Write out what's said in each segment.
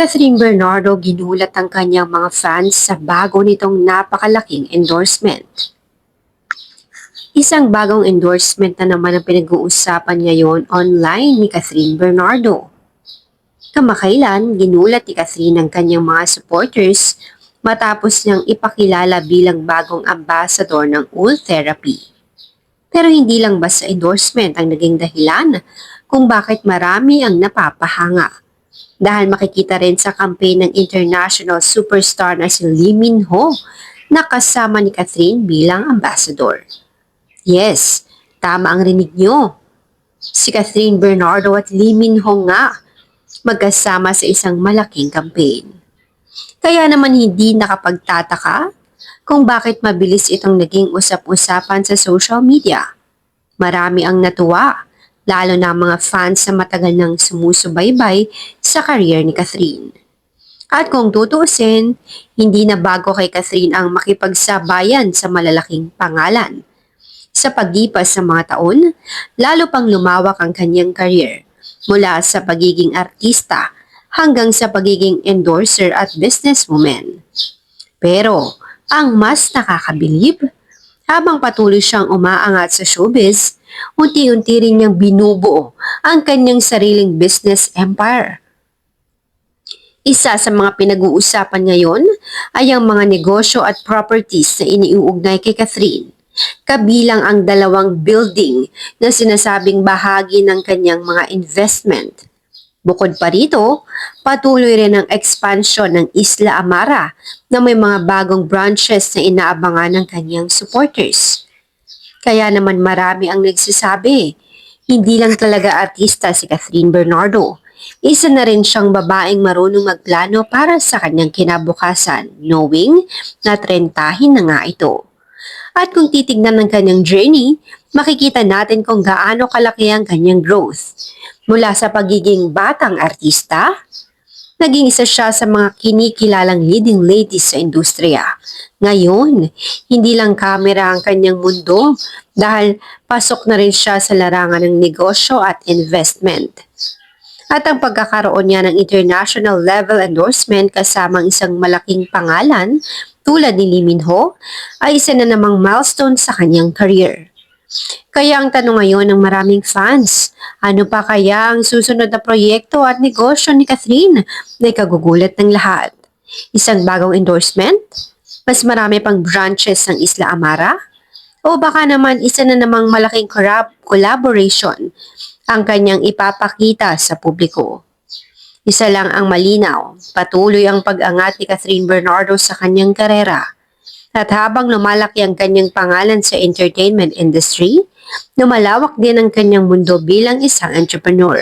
Catherine Bernardo ginulat ang kanyang mga fans sa bago nitong napakalaking endorsement. Isang bagong endorsement na naman ang pinag-uusapan ngayon online ni Catherine Bernardo. Kamakailan, ginulat ni Catherine ang kanyang mga supporters matapos niyang ipakilala bilang bagong ambassador ng Ool Therapy. Pero hindi lang basta endorsement ang naging dahilan kung bakit marami ang napapahanga. Dahil makikita rin sa campaign ng international superstar na si Lee Min-ho na kasama ni Catherine bilang ambassador. Yes, tama ang rinig nyo. Si Catherine Bernardo at Lee Min-ho nga magkasama sa isang malaking campaign. Kaya naman hindi nakapagtataka kung bakit mabilis itong naging usap-usapan sa social media. Marami ang natuwa, lalo na mga fans na matagal nang sumusubaybay sa career ni Catherine. At kung tutuusin, hindi na bago kay Catherine ang makipagsabayan sa malalaking pangalan. Sa pagipas ng mga taon, lalo pang lumawak ang kanyang career mula sa pagiging artista hanggang sa pagiging endorser at businesswoman. Pero ang mas nakakabilib, habang patuloy siyang umaangat sa showbiz, unti-unti rin niyang binubuo ang kanyang sariling business empire. Isa sa mga pinag-uusapan ngayon ay ang mga negosyo at properties na iniuugnay kay Catherine, kabilang ang 2 building na sinasabing bahagi ng kanyang mga investment. Bukod pa rito, patuloy rin ang expansion ng Isla Amara na may mga bagong branches na inaabangan ng kanyang supporters. Kaya naman marami ang nagsasabi, hindi lang talaga artista si Catherine Bernardo. Isa na rin siyang babaeng marunong magplano para sa kanyang kinabukasan, knowing na trentahin na nga ito. At kung titignan ng kanyang journey, makikita natin kung gaano kalaki ang kanyang growth. Mula sa pagiging batang artista, naging isa siya sa mga kinikilalang leading ladies sa industriya. Ngayon, hindi lang kamera ang kanyang mundo dahil pasok na rin siya sa larangan ng negosyo at investment. At ang pagkakaroon niya ng international level endorsement kasamang isang malaking pangalan tulad ni Lee Min-ho ay isa na namang milestone sa kanyang career. Kaya ang tanong ngayon ng maraming fans, ano pa kaya ang susunod na proyekto at negosyo ni Catherine na ikagugulat ng lahat? Isang bagong endorsement? Mas marami pang branches ng Isla Amara? O baka naman isa na namang malaking collaboration ang kanyang ipapakita sa publiko? Isa lang ang malinaw, patuloy ang pag-angat ni Catherine Bernardo sa kanyang karera. At habang lumalaki ang kanyang pangalan sa entertainment industry, lumalawak din ang kanyang mundo bilang isang entrepreneur.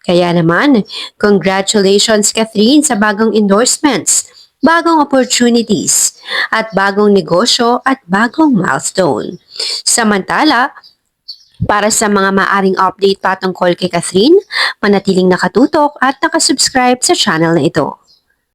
Kaya naman, congratulations Catherine sa bagong endorsements, bagong opportunities, at bagong negosyo at bagong milestone. Samantala, para sa mga maaring update patungkol kay Catherine, manatiling nakatutok at nakasubscribe sa channel na ito.